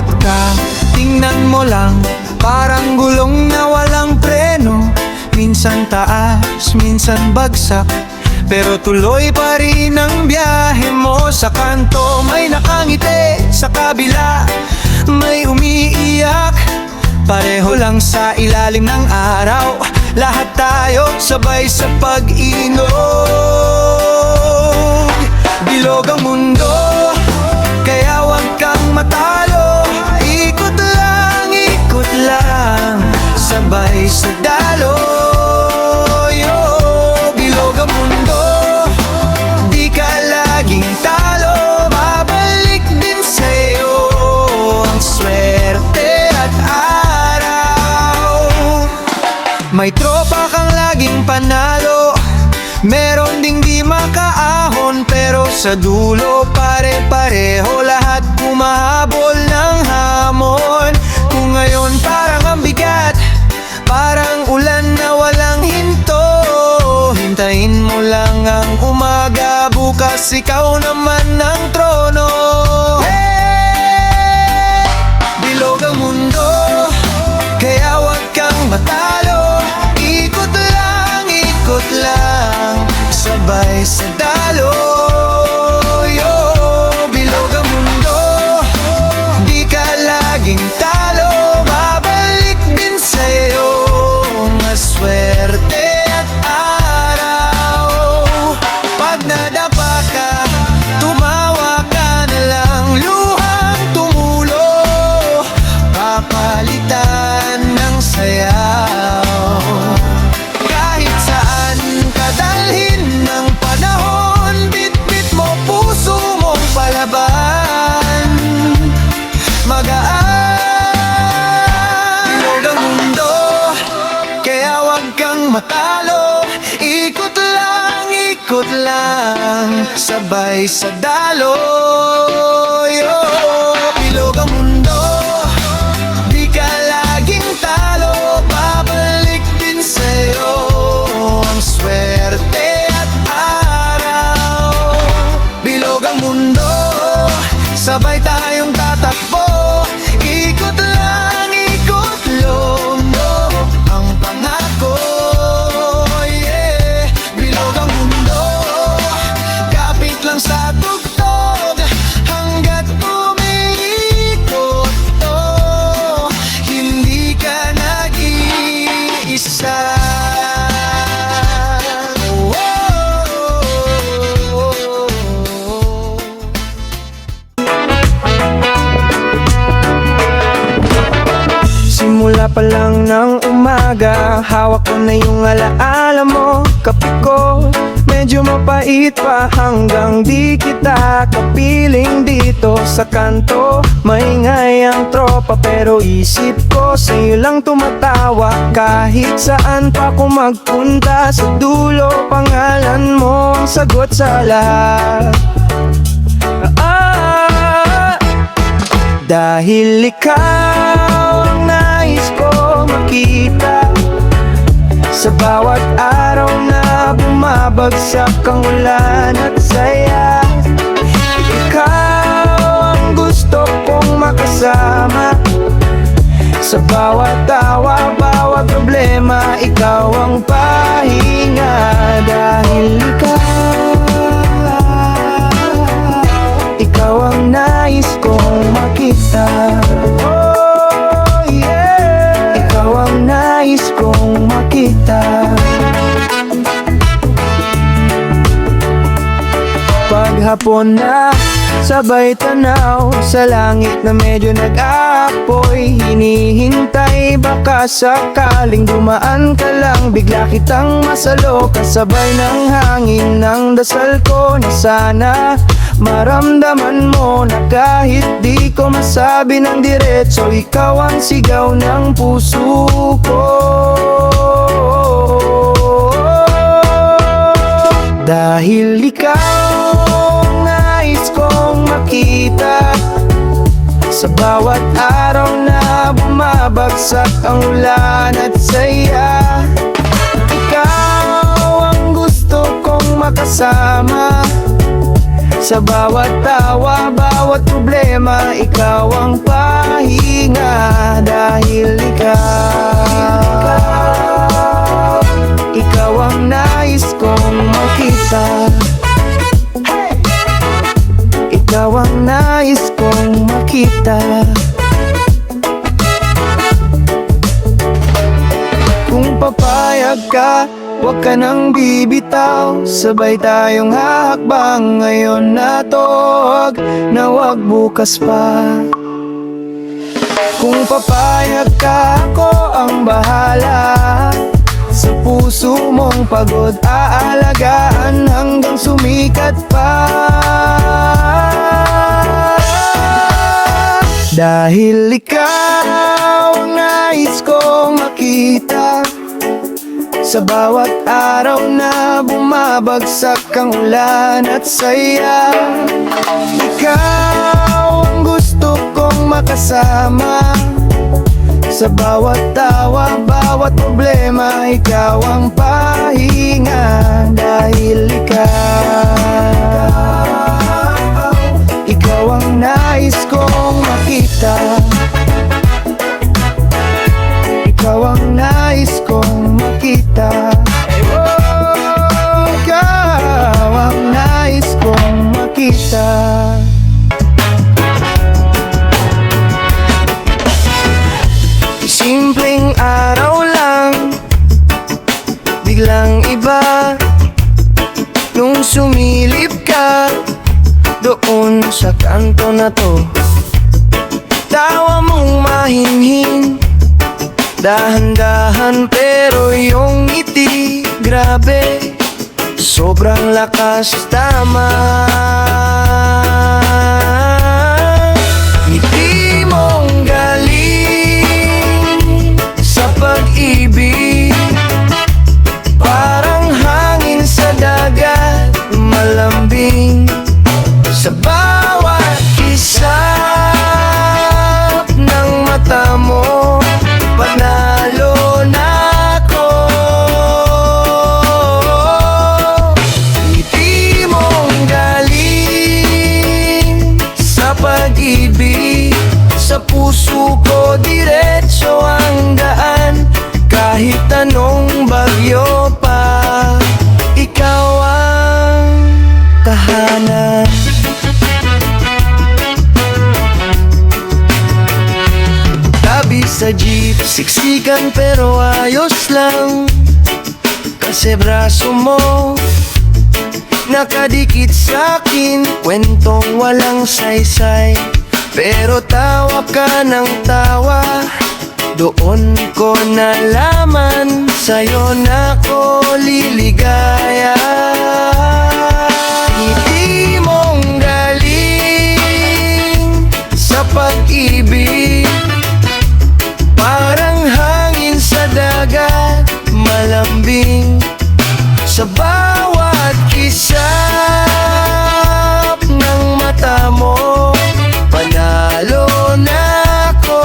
Lumilipad ka, tingnan mo lang, parang gulong na walang preno. Minsan taas, minsan bagsak, pero tuloy pa rin ang biyahe mo. Sa kanto may nakangiti, sa kabila may umiiyak. Pareho lang sa ilalim ng araw, lahat tayo sabay sa pag-inog. Bilog ang mundo, kaya wag kang matalo. Ikot lang, sabay sa daloy. Bilog ang mundo, di ka laging talo. Babalik din sa'yo ang swerte at araw. May tropa kang laging panalo, meron ding di makaahon, pero sa dulo pare-pareho lahat kumahabol ng hamon. Kung ngayon parang ang bigat, parang ulan na walang hinto, hintayin mo lang ang umaga, bukas ikaw naman ang trono. Hey! Bilog ang mundo, kaya wag kang matalo. Ikot lang, sabay sa daloy. Bilog ang mundo, di ka laging talo. Babalik din sa'yo ang swerte at araw. Pag nadapa ka, tumawa ka na lang, luhang tumulo, papalitan ng sayaw. Kahit saan ka dalhin ng panahon, bit-bit mo puso mong palaban, magaan. Bilog ang mundo, kaya wag kang matalo. Ikot lang, sabay sa daloy. Bilog ang mundo, di ka laging talo. Babalik din sa'yo ang swerte at araw. Bilog ang mundo, sabay tayong tatakbo. Ikot lang, ang pangako. Yeah. Bilog ang mundo, kapit lang sa tugtog, hanggat umiikot to, hindi ka nag-iisa. Simula pa lang ng umaga, hawak ko na yung alaala mo. Kape ko, medyo mapait pa, hanggang di kita kapiling dito sa kanto. Maingay ang tropa, pero isip ko sa'yo lang tumatawa. Kahit saan pa ko magpunta, sa dulo pangalan mo ang sagot sa lahat. Dahil ikaw ang nais ko makita, sa bawat araw na bumabagsak ang ulan at saya. Ikaw ang gusto kong makasama, sa bawat tawa, bawat problema, ikaw ang pahinga. Dahil ikaw ang nais kong makita. Oh yeah, ikaw ang nais kong makita. Paghapon na, sabay tanaw sa langit na medyo nag-aapoy. Hinihintay baka sakaling dumaan ka lang, bigla kitang masalo, kasabay ng hangin ng dasal ko na sana maramdaman mo na kahit di ko masabi ng diretso, ikaw ang sigaw ng puso ko. Dahil ikaw ang nais kong makita, sa bawat araw na bumabagsak ang ulan at saya. Ikaw ang gusto kong makasama, sa Sa bawat tawa, bawat problema, ikaw ang pahinga. Dahil ikaw ang nais kong makita. Ikaw ang nais kong makita. Kung papayag ka, huwag ka nang bibitaw. Sabay tayong hahakbang ngayon na to, huwag na huwag bukas pa. Kung papayag ka, ako ang bahala. Sa puso mong pagod aalagaan hanggang sumikat pa. Dahil ikaw ang nais kong makita. Sa bawat araw na bumabagsak ang ulan at saya, ikaw ang gusto kong makasama. Sa bawat tawa, bawat problema, ikaw ang pahinga. Dahil ikaw ang nais kong makita. Ikaw ang nais kong makita. Ikaw ang nais kong makita. Simpleng araw lang, biglang iba nung sumilip ka doon sa kanto na to. Tawa mong mahinhin, dahan-dahan pero yung ngiti, grabe, sobrang lakas, tama. Ngiti mong galing sa pag-ibig, parang hangin sa dagat, malambing. Sa bawat kisap ng mata mo, panalo na ako. Ngiti mong galing sa pag-ibig, sa puso ko diretso ang daan. Kahit anong bagyo pa, ikaw ang tahanan. Sa jeep, siksikan pero ayos lang. Kasi braso mo nakadikit sa'kin, kwentong walang saysay. Pero tawa ka ng tawa, doon ko nalaman sa'yo na ko liligaya. Ngiti mong galing sa pag-ibig, parang hangin sa dagat, malambing. Sa bawat kisap ng mata mo, panalo na ako.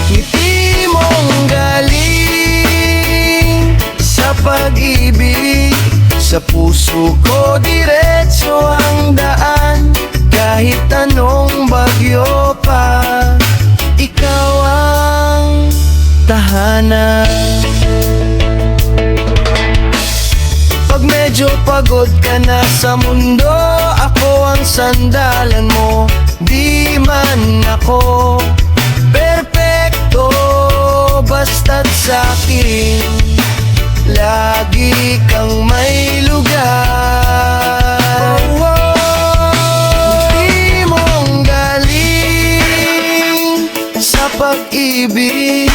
Ngiti mong galing sa pag-ibig, sa puso ko diretso ang daan. Kahit anong bagyo pa, ikaw ang tahanan. Pag medyo pagod ka na sa mundo, ako ang sandalan mo. Di man ako perpekto, basta't sa'kin lagi kang may lugar. Pag-ibig,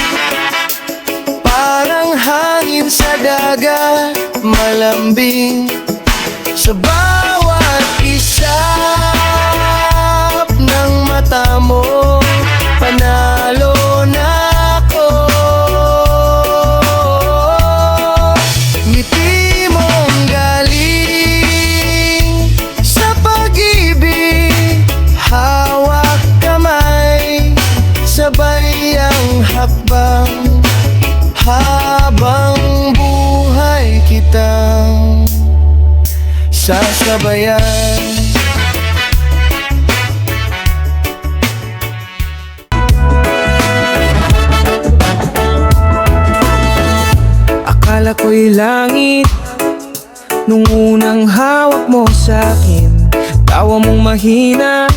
parang hangin sa dagat, malambing. Sa bawat kisap ng mata mo, panalo na ako. Ngiti mong galing sa pag-ibig, hawak kamay, sabay ang hakbang habang buhay kitang sasabayan. Akala ko'y langit nung unang hawak mo sa'kin. Tawa mong mahina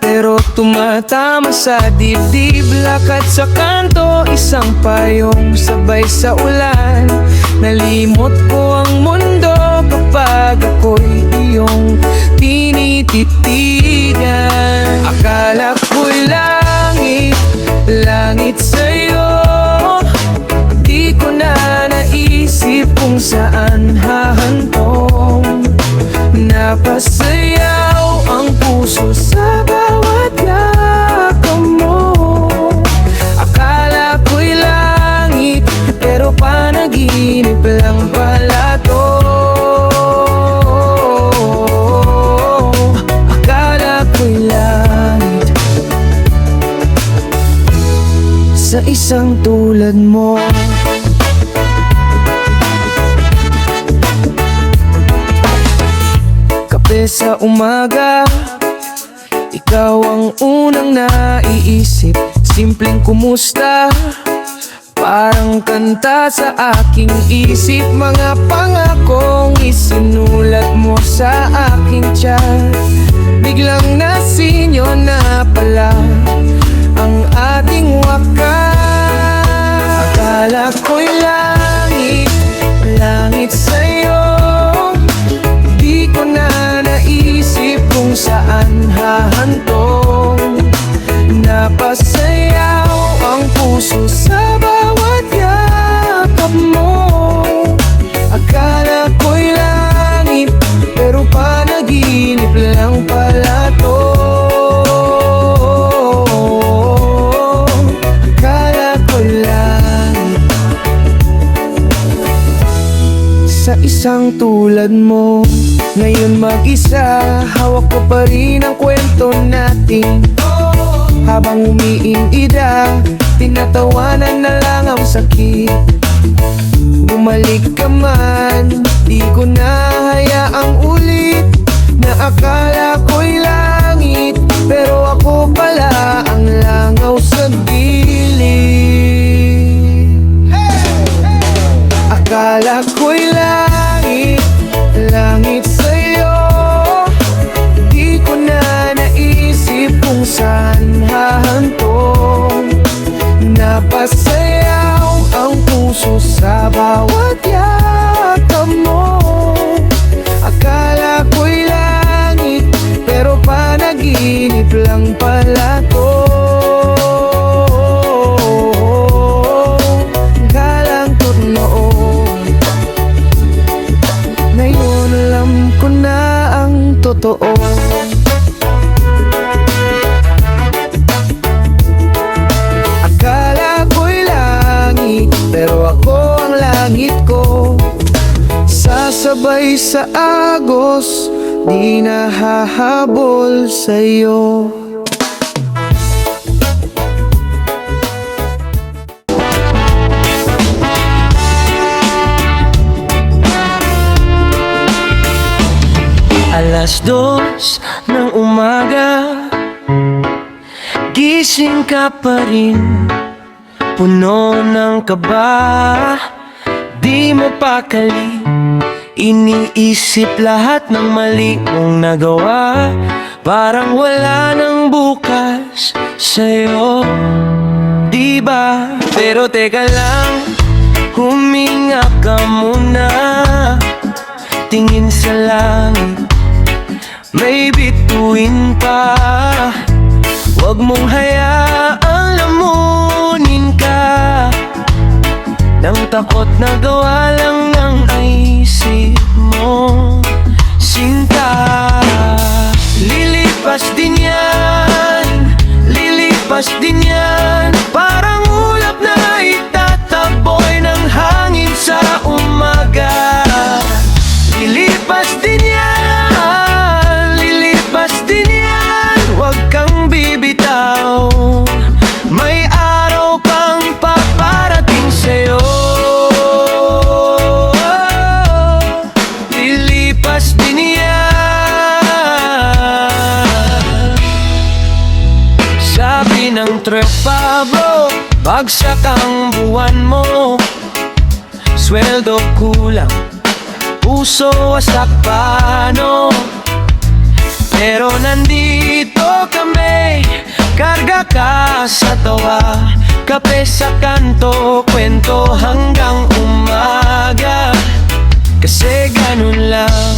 pero tumatama sa dibdib. Lakad sa kanto, isang payong sabay sa ulan. Nalimot ko ang mundo kapag ako'y iyong tinititigan. Akala ko'y langit, langit sa'yo. Di ko na naisip kung saan hahantong. Napasayaw ang puso sa bawat yakap mo. Akala ko'y langit, pero panaginip lang pala to. Akala ko'y langit sa isang tulad mo. Kape sa umaga, ikaw ang unang naiisip. Simpleng kumusta, parang kanta sa aking isip. Mga pangakong isinulat mo sa aking tiyan. Biglang nasinyo na pala ang ating wakas. Akala ko'y langit, langit sa'yo. Di ko na naisip kung saan hahantong. Napasayaw ang puso sa bawat yakap mo. Akala ko'y langit, pero panaginip lang pala to. Akala ko'y langit sa isang tulad mo. Ngayon mag-isa, hawak ko pa rin ang kwento natin. Habang umiinida, tinatawanan na lang ang sakit. Bumalik ka man, di ko na hayaang ulit. Na akala ko'y langit, pero ako pala ang langaw sa gilid. Akala ko'y langit, langit sa'yo. Di ko na naisip kung saan hahantong. Napasayaw ang puso sa bawat yakap mo. Akala ko'y langit, pero panaginip lang pala to. Galang noon, ngayon alam ko na ang totoo. Akala ko'y langit, pero ako ang langit ko. Sasabay sa agos, di nahahabol sa'yo. Alas 2 ng umaga, gising ka pa rin, puno ng kaba. Di mo pakali, iniisip lahat ng mali mong nagawa. Parang wala nang bukas sa'yo, diba? Pero teka lang, huminga ka muna. Tingin sa langit, may bituin pa. Huwag mong hayaang lamunin ka ng takot na gawa lang ng isip mo. Sinta, lilipas din yan, lilipas din yan. Parang ulap na itataboy ng hangin sa umaga. Lilipas din yan, lilipas din yan. Huwag kang bibitaw, may araw pang paparating sa'yo. tropa bro, bagsak ang buwan mo, sweldo kulang, puso wasak paano. Pero nandito kami, karga ka sa tawa, kape sa kanto, kwento hanggang umaga. Kasi ganun lang,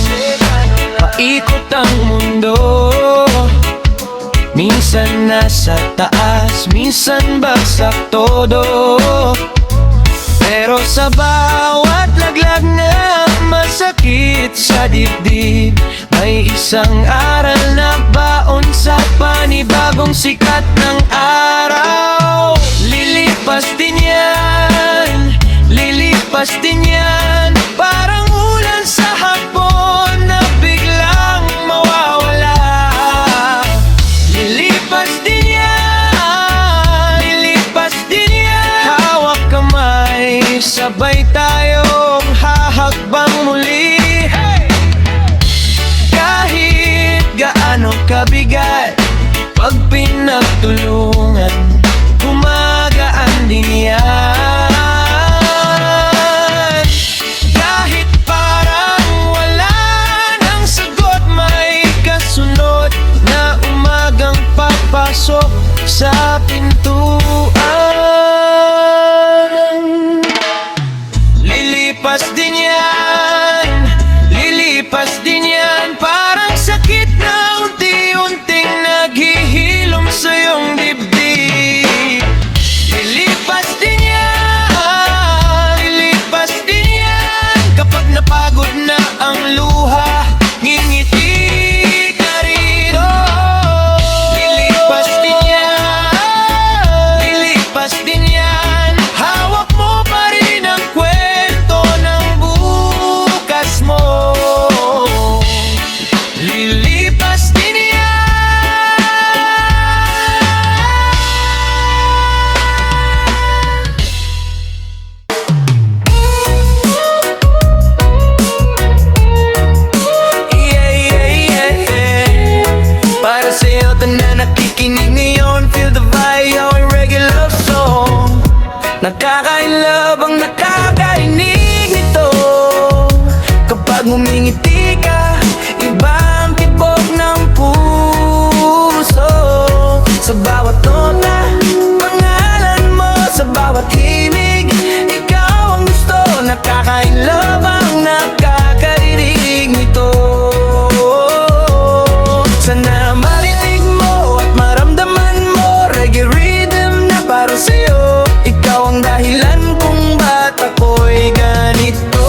paikot ang mundo. Minsan nasa taas, minsan bagsak todo. Pero sa bawat laglag na masakit sa dibdib, may isang aral na baon sa panibagong sikat ng araw. Lilipas din yan, lilipas din yan, parang ulan sa hapon na biglang mawawala. Lilipas din yan, lilipas din yan, hawak kamay, sabay tayong hahakbang muli. Kahit gaano kabigat, pag pinagtulungan, gumagaan din yan. Kahit parang wala ng sagot, may kasunod na umagang papasok sa pintuan. Lilipas din yan, lilipas din yan, parang sakit na unti-unting naghihilom sa iyong dibdib. Lilipas din yan, lilipas din yan, kapag napagod na ang luha, ngingiti ka rito. Lilipas din yan, lilipas din yan, hawak mo pa rin ang kwento ng bukas mo. Lilipas din yan. Yeah, yeah, yeah, yeah. Para sa'yo ito na nakikinig ngayon, feel the vibe, yung regular love song. Nakaka-inlove ang nakakarinig nito. Kapag humingiti ka, ibang tibok ng puso. Sa bawat nota, pangalan mo, sa bawat himig, ikaw ang gusto. Nakaka-inlove ang nakakarinig nito. Sana marinig mo at maramdaman mo, reggae rhythm na para sa'yo. Ikaw ang dahilan kung ba't ako'y ganito.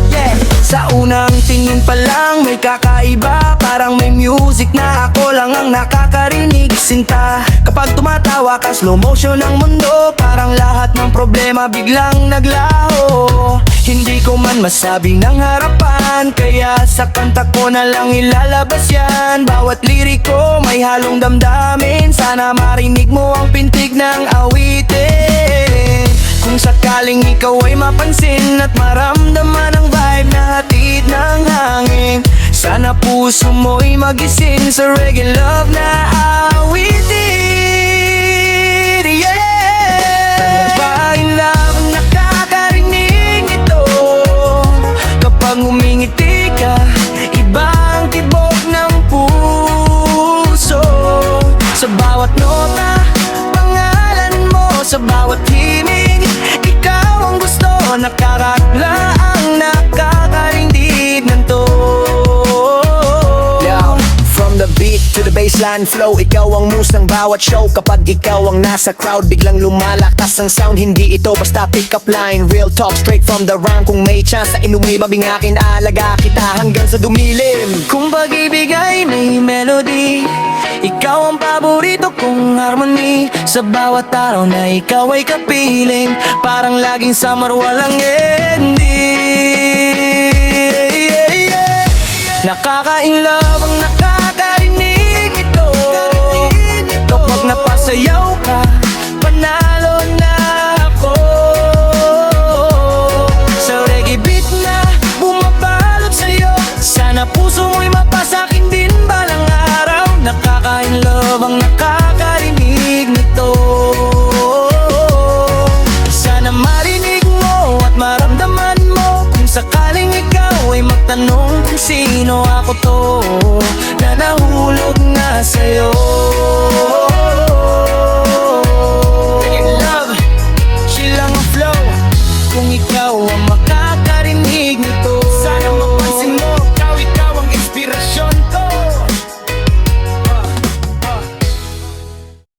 Yeah. Sa unang tingin pa lang may kakaiba, parang may music na ako lang ang nakakarinig. Sinta, kapag tumatawa ka, slow motion ang mundo, parang lahat ng problema biglang naglaho. Hindi ko man masabing ng harapan, kaya sa kanta ko na lang ilalabas yan. Bawat liriko may halong damdamin, sana marinig mo ang pintig ng awitin. Kung sakaling ikaw ay mapansin at maramdaman ang vibe na hatid ng hangin, sana puso mo'y magising sa reggae love na awitin. Yeah! Pa-in-love ang nakakarinig ito. Kapag humingiti ka, ibang tibok ng puso. Sa bawat nota, pangalan mo, sa bawat himig, ikaw ang gusto. Nakakakla ang nakakarinig ng to. From the beat to the baseline flow, ikaw ang muse ng bawat show. Kapag ikaw ang nasa crowd, biglang lumalakas ang sound. Hindi ito basta pick up line, real talk straight from the rhyme. Kung may chance na inuwi, mabingakin, alaga kita hanggang sa dumilim. Kung pag-ibig ay may melody, ikaw ang paborito kong harmony. Sa bawat araw na ikaw ay kapiling, parang laging summer walang ending. Nakaka-inlove ang nakakarinig ito. Kapag napasayaw ka, panalo na ako. Sa reggae beat na bumabalot sa'yo, sana puso mo'y mapasakin din balang araw. Nakaka-inlove ang nakakarinig. ko to na nahulog nga sa'yo. In love, chill lang ang flow kung ikaw ang